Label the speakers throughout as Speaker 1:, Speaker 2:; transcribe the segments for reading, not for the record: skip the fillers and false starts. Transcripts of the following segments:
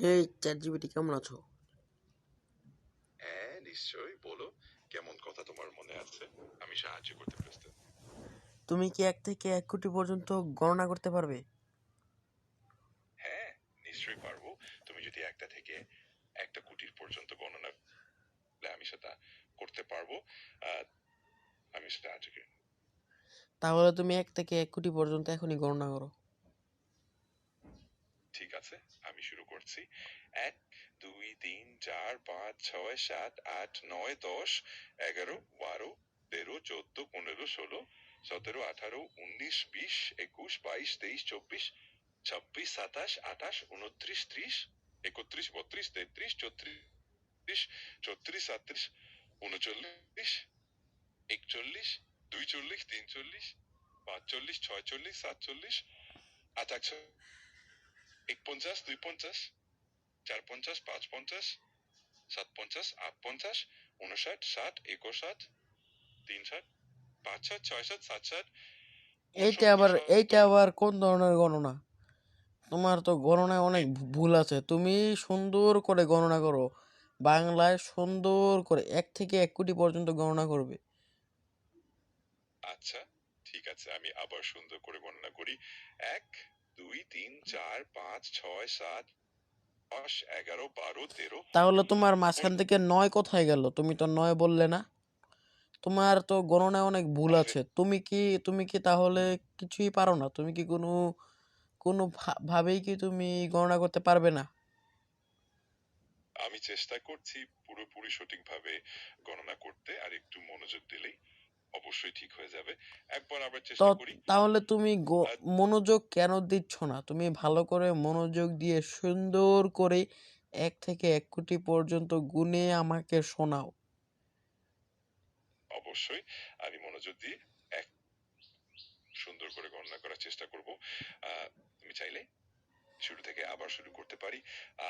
Speaker 1: হে ChatGPT, কেমন আছো?
Speaker 2: হ্যাঁ, নিশ্চয়ই, বলো। কেমন কথা তোমার মনে আছে? আমি সাহায্য করতে প্রস্তুত।
Speaker 1: তুমি কি 1 থেকে 1 কোটি পর্যন্ত গণনা করতে পারবে?
Speaker 2: হ্যাঁ, নিশ্চয়ই পারবো। তুমি যদি একটা থেকে একটা কোটির পর্যন্ত গণনা করলে আমি সেটা করতে পারবো। আহ, আমি সাহায্য করি।
Speaker 1: তাহলে তুমি 1 থেকে 1 কোটি পর্যন্ত এখনই গণনা করো।
Speaker 2: ঠিক আছে, আমি শুরু করছি। 1, 2, 3, 4, 5, 6, 7, 8, 9, 10, 11, 12, 13, 14, 15, 16, 17, 18, 19, 20, 21, 22, 23, 24, 26, 27, 28, 29, 30, 31, 32, 33, 34, 34, 37, 39, 41, 42, 43, 45, 46, 47, 48, 51, 52, 450, 550, 750, 850, 59, 60, 59, 63, 65, 66, 67,
Speaker 1: এইটা
Speaker 2: 69,
Speaker 1: আবার এইটা
Speaker 2: 70।
Speaker 1: আবার কোন ধরনের গণনা? তোমার তো গণনায় অনেক ভুল আছে। তুমি সুন্দর করে গণনা করো, বাংলায় সুন্দর করে 1 থেকে 1 কোটি পর্যন্ত গণনা করবে।
Speaker 2: আচ্ছা, ঠিক আছে, আমি আবার সুন্দর করে গণনা করি। 1, 2, 3, 4, 5, 6, 7, 10, 11, 12, 13,
Speaker 1: তাহলে তোমার মাঝখান থেকে 9 কোথায় গেল? তুমি তো 9 বললে না। তোমার তো গণনায় অনেক ভুল
Speaker 2: আরে,
Speaker 1: আছে। তুমি কি তাহলে কিছুই পারো না? তুমি কি কোনো ভাবেই কি তুমি গণনা করতে পারবে না?
Speaker 2: আমি চেষ্টা করছি পুরোপুরি সঠিকভাবে গণনা করতে, আর একটু মনোযোগ দিলেই অবশ্যই ঠিক হয়ে যাবে। একবার আবার
Speaker 1: তো
Speaker 2: চেষ্টা করি।
Speaker 1: তাহলে তুমি
Speaker 2: আহ,
Speaker 1: মনোযোগ কেন দিচ্ছ না? তুমি ভালো করে মনোযোগ দিয়ে সুন্দর করে 1 থেকে 1 কোটি পর্যন্ত গুণে আমাকে শোনাও।
Speaker 2: অবশ্যই আমি মনোযোগ দিয়ে এক সুন্দর করে গণনা করার চেষ্টা করব। তুমি চাইলে শুরু থেকে আবার শুরু করতে পারি,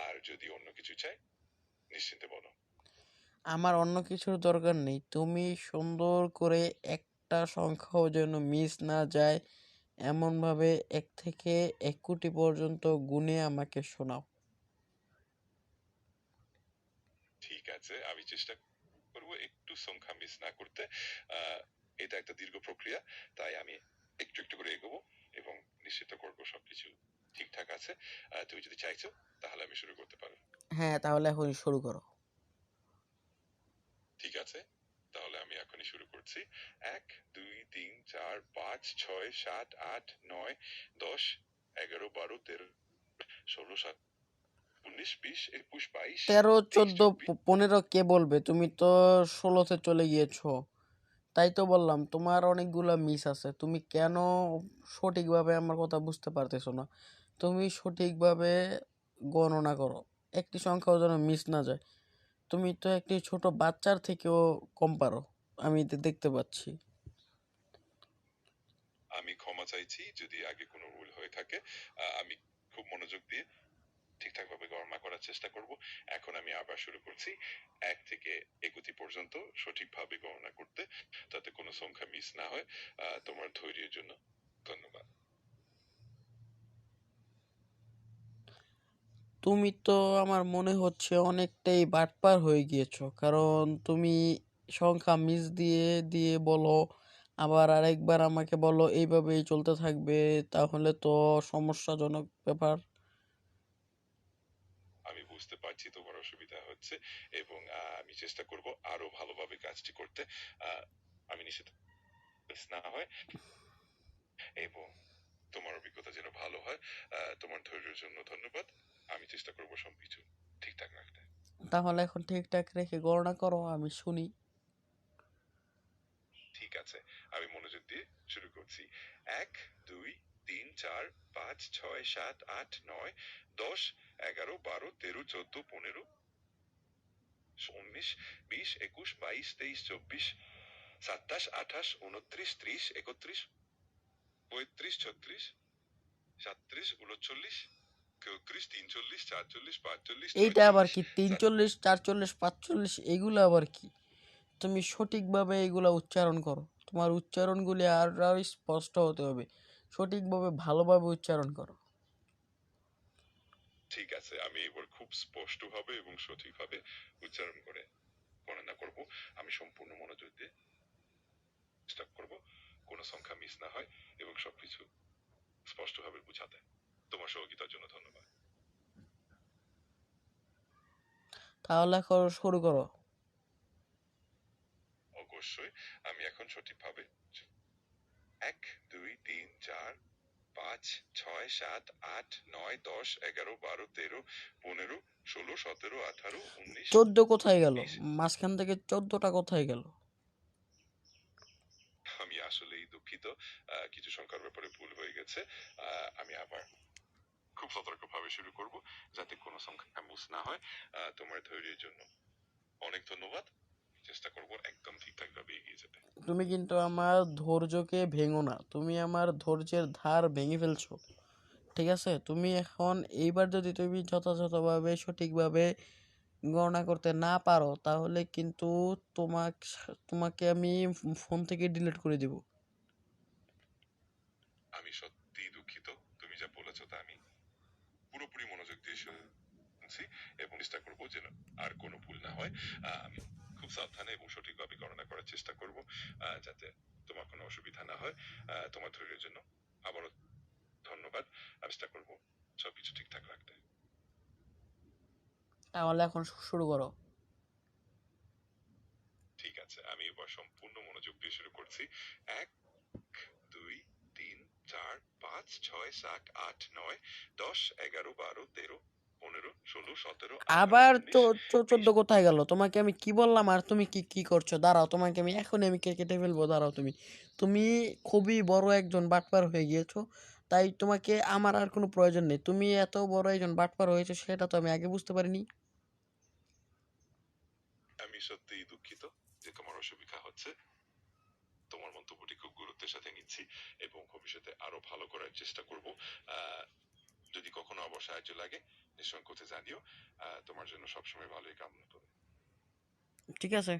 Speaker 2: আর যদি অন্য কিছু চাই নিশ্চিন্তে বলো।
Speaker 1: আমার অন্য কিছুর দরকার নেই। তুমি সুন্দর করে একটা সংখ্যাও যেন মিস না যায় এমনভাবে 1 থেকে 1 কোটি পর্যন্ত গুণে আমাকে শোনাও।
Speaker 2: ঠিক আছে, আমি চেষ্টা করব একটু সংখ্যা মিস না করতে। এটা একটা দীর্ঘ প্রক্রিয়া, তাই আমি একটু একটু করে এগোবো এবং নিশ্চিত করবো সবকিছু ঠিকঠাক আছে। তুমি যদি চাইছো তাহলে আমি শুরু করতে পারো।
Speaker 1: হ্যাঁ, তাহলে এখনই শুরু করো।
Speaker 2: ঠিক আছে, তাহলে আমি এখনই শুরু করছি। 1, 2, 3, 4, 5, 6, 7, 8, 9, 10, 11, 12, 13, 16, 17, 19, 20, 21, 22,
Speaker 1: 13,
Speaker 2: 23,
Speaker 1: 14,
Speaker 2: 24।
Speaker 1: 15 কে বলবে? তুমি তো 16তে চলে গিয়েছো। তাই তো বললাম তোমার অনেকগুলা মিস আছে। তুমি কেন সঠিকভাবে আমার কথা বুঝতে পারতেছো না? তুমি সঠিকভাবে গণনা করো, একটি সংখ্যাও যেন মিস না যায়। তুমি তো একটি ছোট বাচ্চার থেকেও কম পারো, আমি দেখতে পাচ্ছি।
Speaker 2: আমি ক্ষমা চাইছি যদি আগে কোনো ভুল হয়ে থাকে। আমি খুব মনোযোগ দিয়ে ঠিকঠাক ভাবে গণনা করার চেষ্টা করব। এখন আমি আবার শুরু করছি 1 থেকে 21 পর্যন্ত সঠিকভাবে গণনা করতে, যাতে কোনো সংখ্যা মিস না হয়। তোমার ধৈর্যের জন্য ধন্যবাদ।
Speaker 1: তুমি তো আমার মনে হচ্ছে অনেকটাই বাটপার হয়ে গিয়েছো, কারণ তুমি সংখ্যা মিস দিয়ে দিয়ে বলো, আবার আরেকবার আমাকে বলো এইভাবেই চলতে থাকবে। তাহলে তো সমস্যাজনক ব্যাপার।
Speaker 2: আমি বুঝতে পারছি তোমার অসুবিধা হচ্ছে, এবং আমি চেষ্টা করব আরো ভালোভাবে কাজটি করতে। আহ, আমি নিশ্চিত মিস না হয় এবং তোমার অভিজ্ঞতা যেন ভালো হয়। তোমার ধৈর্যের জন্য ধন্যবাদ। আমি চেষ্টা করব সবকিছু ঠিকঠাক রাখতে।
Speaker 1: তাহলে এখন ঠিকঠাক রেখে গণনা করো, আমি শুনি।
Speaker 2: ঠিক আছে, আমি মনোযোগ দিয়ে শুরু করছি। 1, 2, 3, 4, 5, 6, 7, 8, 9, 10, 11, 12, 13, 14, 15, 19, 20, 21, 22, 23, 24, 27, 28, 29, 30, 31, 35, 36, 37, 39, 34, 43, 44, 45,
Speaker 1: এইটা আবার
Speaker 2: 46,
Speaker 1: কি 43, 44, 45? এগুলো আবার কি? তুমি সঠিকভাবে এগুলা উচ্চারণ করো। তোমার উচ্চারণগুলি আর স্পষ্ট হতে হবে। সঠিকভাবে ভালোভাবে উচ্চারণ করো।
Speaker 2: ঠিক আছে, আমি এবার খুব স্পষ্টভাবে এবং সঠিকভাবে উচ্চারণ করে গণনা করব। আমি সম্পূর্ণ মনোযোগ দিয়ে চেষ্টা করব কোনো সংখ্যা মিস না হয় এবং সবকিছু স্পষ্টভাবে বুঝাতে। তোমার সহযোগিতার জন্য ধন্যবাদ।
Speaker 1: তাহলে এখন শুরু করো।
Speaker 2: অবশ্যই, আমি এখন সঠিকভাবে 1 2 3 4 5 6 7 8 9 10 11 12 13 15 16 17 18 19
Speaker 1: চোদ্দ কোথায় গেল?
Speaker 2: 20।
Speaker 1: মাঝখান থেকে 14টা কোথায় গেল?
Speaker 2: আমি আসলেই দুঃখিত, কিছু সংখ্যার ব্যাপারে ভুল হয়ে গেছে। আমি আবার খুব সতর্কভাবে শুরু করব যাতে কোনো সংখ্যা মিস না হয়। তোমার ধৈর্যের জন্য অনেক ধন্যবাদ। চেষ্টা করব একদম ঠিকঠাক ভাবে এগিয়ে যেতে।
Speaker 1: তুমি কিন্তু আমার ধৈর্যকে ভেঙো না, তুমি আমার ধৈর্যের ধার ভেঙে ফেলছো। ঠিক আছে, তুমি এখন এইবার যদি তুমি যথাযথভাবে সঠিকভাবে গণনা করতে না পারো তাহলে কিন্তু তোমাকে আমি ফোন থেকে ডিলিট করে দিব।
Speaker 2: আমি সত্যি দুঃখিত, তুমি যা বলেছো তা আমি পুরোপুরি মনোযোগ দিয়ে শুনছি এবং চেষ্টা করব যেন আর কোনো ভুল না হয়। আমি খুব সাবধানে এবং সঠিকভাবে গণনা করার চেষ্টা করব যাতে তোমার কোনো অসুবিধা না হয়। তোমার ধৈর্যের জন্য আবারও ধন্যবাদ। আমি চেষ্টা করব সবকিছু ঠিকঠাক রাখতে।
Speaker 1: তাহলে এখন শুরু করো।
Speaker 2: ঠিক আছে, আমি এবার সম্পূর্ণ মনোযোগ দিয়ে শুরু করছি। 1 2 3 4 5 6 7 8 9 10 11 12 13 15 16 17 18
Speaker 1: আবার
Speaker 2: 19
Speaker 1: চোদ্দ
Speaker 2: 20।
Speaker 1: কোথায় গেল? তোমাকে আমি কি বললাম আর তুমি কি কি করছো? দাঁড়াও, তোমাকে আমি এখনই আমি কেটে ফেলবো। দাঁড়াও, তুমি তুমি খুবই বড় একজন বাটপার হয়ে গিয়েছো। তাই তোমাকে আমার আর কোনো প্রয়োজন নেই। তুমি এত বড় একজন বাটপার হয়েছো সেটা তো আমি আগে বুঝতে পারিনি।
Speaker 2: আমি সত্যিই দুঃখিত যে তোমার অসুবিধা হচ্ছে। তোমার মন্তব্যটি খুব গুরুত্বের সাথে নিচ্ছি এবং ভবিষ্যতে আরো ভালো করার চেষ্টা করব। আহ, যদি কখনো আবার সাহায্য লাগে নিঃসংকোচে জানিও। তোমার জন্য সবসময় ভালোই কামনা করি।
Speaker 1: ঠিক আছে।